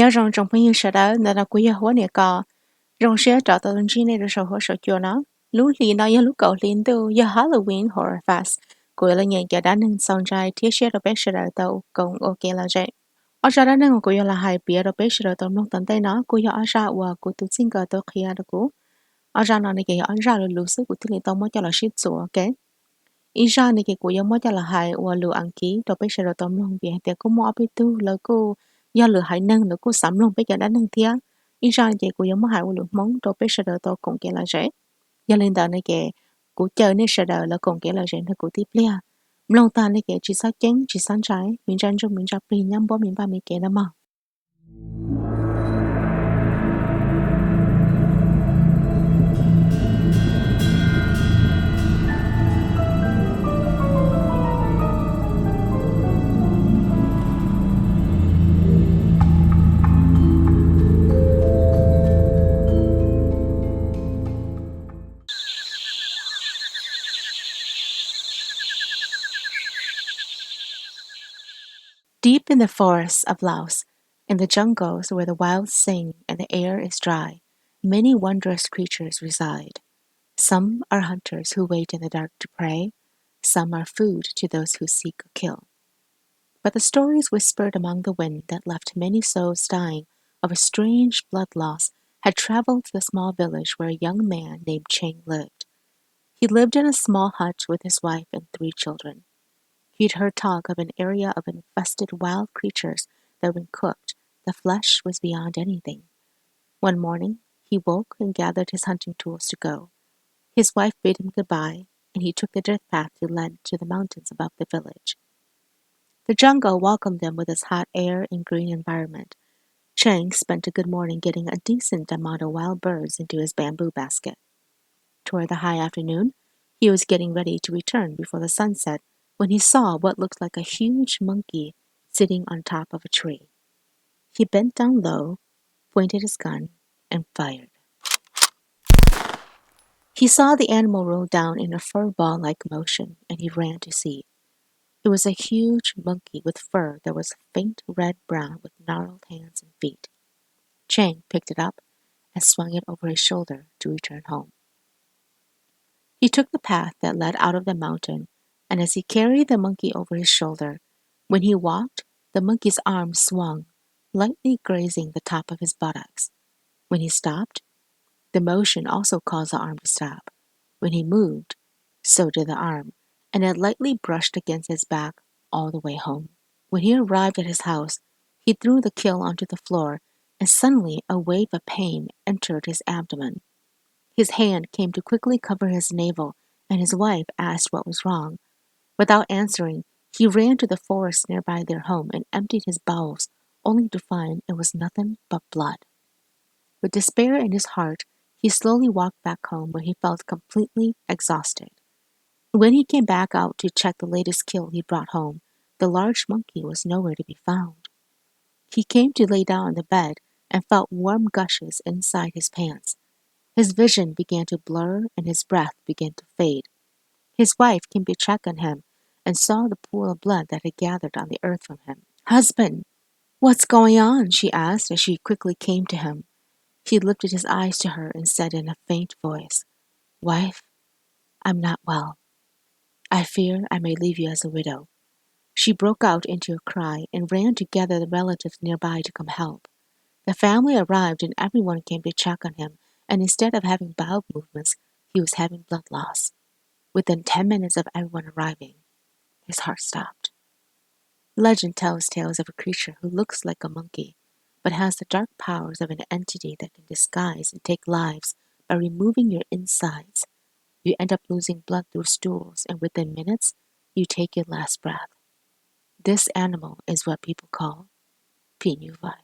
nhớ rằng trong những sự đó là nó quý hóa nè có rong sẽ找到人之内的时候说叫nó lúc liền nó lúc cậu liền từ giờ Halloween horror fest của là nhận cái đàn nên xong trái thiết sẽ được bé sẽ tàu cùng ok là vậy ở ra đó nên của là hai bia được bé sẽ tàu nông tận tay nó của giờ ở ra và của tụi sinh cái tàu kia đó của ở ra nó này cái ở ra là lúc sức của tụi tàu mới cho là shit số ok ý ra này cái của giờ mới cho là hai và lừa ăn ký được bé sẽ tàu nông bị thì cũng mua bị tu là cô do lừa hai nâng là cô sắm luôn bây giờ đã nâng thia ý ra vậy của giờ mới hai và lừa món được bé sẽ tàu cùng cái là dễ giờ lên tàu này cái của chờ này sẽ là cùng cái là dễ nó của tiếp lia long ta này cái chỉ sát chén chỉ sáng trái mình tranh trong mình ra pin nhắm bó mình ba mình cái mà Deep in the forests of Laos, in the jungles where the wild sing and the air is dry, many wondrous creatures reside. Some are hunters who wait in the dark to prey, some are food to those who seek or kill. But the stories whispered among the wind that left many souls dying of a strange blood loss had traveled to the small village where a young man named Cheng lived. He lived in a small hut with his wife and 3 children. He'd heard talk of an area of infested wild creatures that when cooked, the flesh was beyond anything. One morning, he woke and gathered his hunting tools to go. His wife bade him goodbye, and he took the dirt path that led to the mountains above the village. The jungle welcomed them with its hot air and green environment. Chang spent a good morning getting a decent amount of wild birds into his bamboo basket. Toward the high afternoon, he was getting ready to return before the sun set when he saw what looked like a huge monkey sitting on top of a tree. He bent down low, pointed his gun, and fired. He saw the animal roll down in a fur ball-like motion, and he ran to see. It was a huge monkey with fur that was faint red-brown with gnarled hands and feet. Chang picked it up and swung it over his shoulder to return home. He took the path that led out of the mountain, and as he carried the monkey over his shoulder, when he walked, the monkey's arm swung, lightly grazing the top of his buttocks. When he stopped, the motion also caused the arm to stop. When he moved, so did the arm, and it lightly brushed against his back all the way home. When he arrived at his house, he threw the kill onto the floor, and suddenly a wave of pain entered his abdomen. His hand came to quickly cover his navel, and his wife asked what was wrong. Without answering, he ran to the forest nearby their home and emptied his bowels, only to find it was nothing but blood. With despair in his heart, he slowly walked back home where he felt completely exhausted. When he came back out to check the latest kill he brought home, the large monkey was nowhere to be found. He came to lay down on the bed and felt warm gushes inside his pants. His vision began to blur and his breath began to fade. His wife came to check on him and saw the pool of blood that had gathered on the earth from him. "Husband, what's going on?" she asked as she quickly came to him. He lifted his eyes to her and said in a faint voice, "Wife, I'm not well. I fear I may leave you as a widow." She broke out into a cry and ran to gather the relatives nearby to come help. The family arrived and everyone came to check on him, and instead of having bowel movements, he was having blood loss. Within 10 minutes of everyone arriving, his heart stopped. Legend tells tales of a creature who looks like a monkey, but has the dark powers of an entity that can disguise and take lives by removing your insides. You end up losing blood through stools, and within minutes, you take your last breath. This animal is what people call Pinyuvai.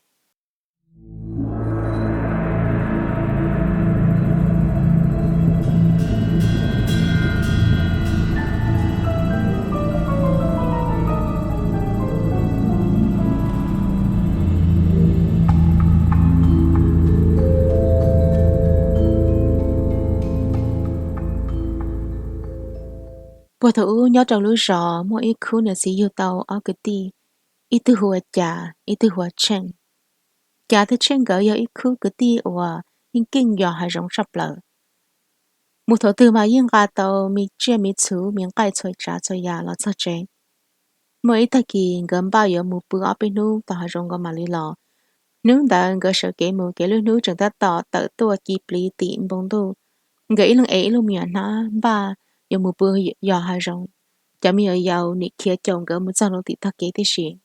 Bộ thủ nhớ trong lũ rõ mỗi ít khu nửa sĩ yêu tàu ở cái ti, ít tư hùa chả, ít tư hùa chênh. Cả thứ trên gỡ giờ ít khu cứ ti ủa nhưng kinh giờ hay rong sập lờ một thổ tư mà yên gà tàu mi chia mi chú miếng cải chơi trả chơi ya là sao chế mỗi thời kỳ gần bao giờ một bữa ở bên nu tao hay rong có mà lý lò nếu đã gỡ sợ kế mù kế lưu nu chẳng ta tỏ tự tua kịp lý tiệm bông tu gãy lưng ấy luôn miệng nó ba giờ một bữa giờ hay rong chả mi ở giàu nị kia chồng gỡ một sao nó tị thắc kế thế gì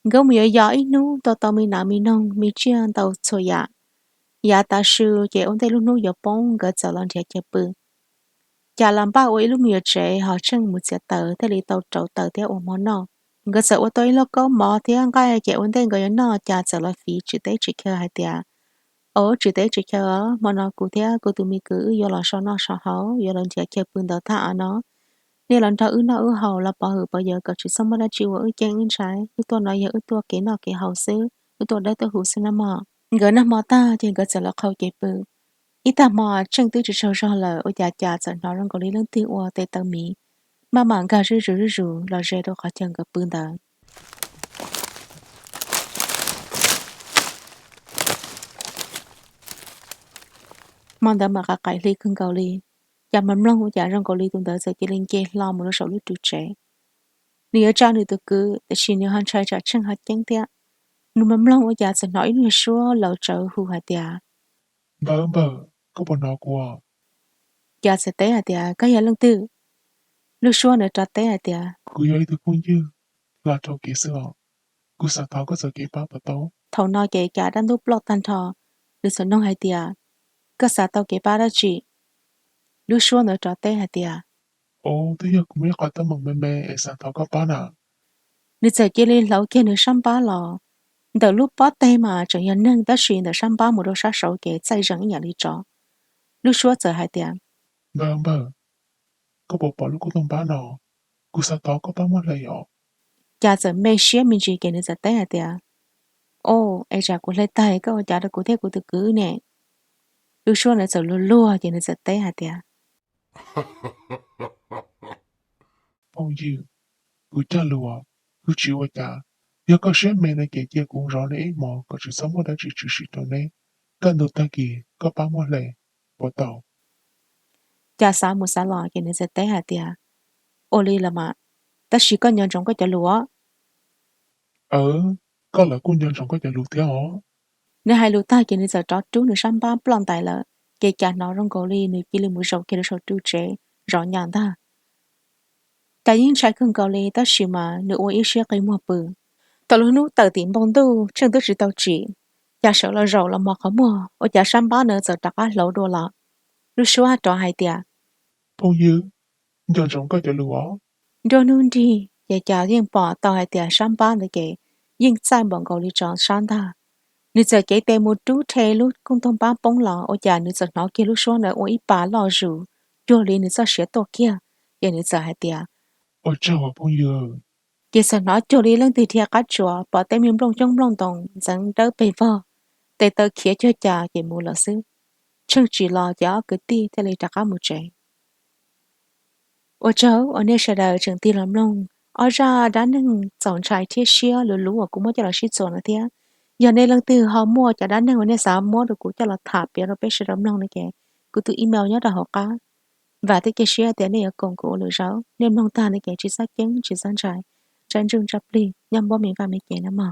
gỡ mi ở giàu ít nu tao tao mi nà mi nông mi chia tao chơi ya ta sư chế ôn tê lúc nu giờ bông gỡ giờ lần thiệt chập bự chả làm ba ôi lúc miêu chế họ chân một xe tờ thế li tàu trâu tờ theo ôm món nọ gỡ sợ ô tôi lo có mò thì ăn cái chế ôn tê gỡ nọ chả sợ là phí chỉ tế chỉ kia hai tia ở chỉ tế chỉ kia mà nó cụ theo cụ tụi mi cứ vô là sao nó sao hảo vô lần thiệt chập bự tờ thả nó nên lần thở nó hầu là bỏ hử bao giờ cậu chỉ xong mà đã chịu ở chân in trái tôi nói giờ tôi kế nọ kế hầu xứ tôi đây tôi hủ xứ nó gỡ nó mò ta thì gỡ sợ là khâu chập bự ít ta mò chân tư chỉ sâu ra là ở nhà sợ nó đang có lý lớn tiêu ở tây tây mỹ mà mảng gà rứ là rê đâu khó chân gặp bươn đó mong đã mà gà cải ly cưng cầu ly nhà mình long của nhà rong cầu ly tung tới giờ chỉ lên kia lo một lúc sầu lúc trụ trẻ nếu cha nữ tự cứ để xin nếu hắn trai trả chân hạt chân tiếc nếu mình long của nhà sẽ nói nếu xưa lâu trở hù hạt tiếc bờ, có bọn nó của nhà sẽ té hạt tiếc cái nhà lăng tư lúc xưa nữa trả té hạt tiếc cứ ấy thì cũng như là trâu kỹ sữa, cứ sao tao có giờ kỹ bà tao, thầu nói kể cả đang lúc lọt tan thò được sợ nông hạt tiếc cái sao tao kể ba đó chị lúc xưa nữa trả té hạt tiếc ô thế giờ cũng biết coi tao mong mẹ sao tao có bà nè, nếu giờ kia lên lâu kia nữa sắm ba lò từ lúc bắt tay mà chẳng nhận nâng đã xuyên được sắm ba một đôi sát sầu kể chạy rắn nhà đi chó lúc xưa giờ hai tiền bờ, có bộ bỏ lúc có tông bà nọ, cứ sao tao có bà mất lại ọ, cha giờ mê xía mình chỉ kể nữa giờ tay hai tiền ô ai cha cũng lấy tay cái cha đó cũng thế cũng tự cứ nè lúc xưa nữa giờ lùa lùa kể nữa giờ tay hai tiền bao nhiêu, cứ cha lùa, cứ chịu ở cha, giờ có sẽ mẹ này kể kia cũng rõ đấy mà có chữ sống ở đây chỉ sự tao này, cần được ta kì có bà mất lại, bỏ tao, cha sao một sao lò kể nữa giờ tay hai tiền ô li là mà ta chỉ có nhận trong cái chả lúa có là cũng nhân trong cái nhà lụt thế hả, nếu hai lúa ta kể nữa giờ chó trú nữa sắm ba plon tài lợ kể cha nó trong cổ li nữa kia lên mũi rau kia nó sầu trú chế rõ nhàn ta tại những trái không cầu lì ta chỉ mà nữ ô ít cái mua bự tao lúc nút tờ tiền bông tu chân tôi chỉ tao chỉ giả sử là rau là mò khó mua ở giả sắm bá nữa giờ đặt á lẩu đồ lọ lúc xưa trò hai tia bao nhiêu, nhân trong cái nhà lụt đồ nun đi giả giả riêng bỏ tao hai tia sắm bá nữa kể nhưng sai bọn cầu lì tròn sáng ta nữ giờ kể tên một chú thề lúc công thông bá bông lọ ở giả nữ giờ nó kia lúc xưa nữa ở ít bá lọ rủ cho lì nữ giờ sẽ tổ kia giả nữ giờ hai tia ôi trời bao nhiêu, kia giờ nó cho lì lên từ thiệt cá chùa bỏ tên miếng bông trong bông đồng dẫn đỡ bề vơ tê tơ khía cho cha về mua lọ xứ chân chỉ lo gió cứ ti thế lấy đặt một trẻ ở chỗ ở nơi sẽ đợi trường ti làm nông ở ra đã nâng chọn trái thiết xia lúa lúa ở cũng mới cho là shit rồi nữa thế giờ này lần từ họ mua cho đã nâng ở nơi xã mua được cũng cho là thả bé rồi bé sẽ làm nông này kìa cứ tự email nhớ là họ cá và thế cái xia thế này ở công cụ lựa rau nên nông ta này kìa chỉ xác chứng chỉ san trái chân trưng chập đi nhằm bỏ miệng và miệng kìa nó mà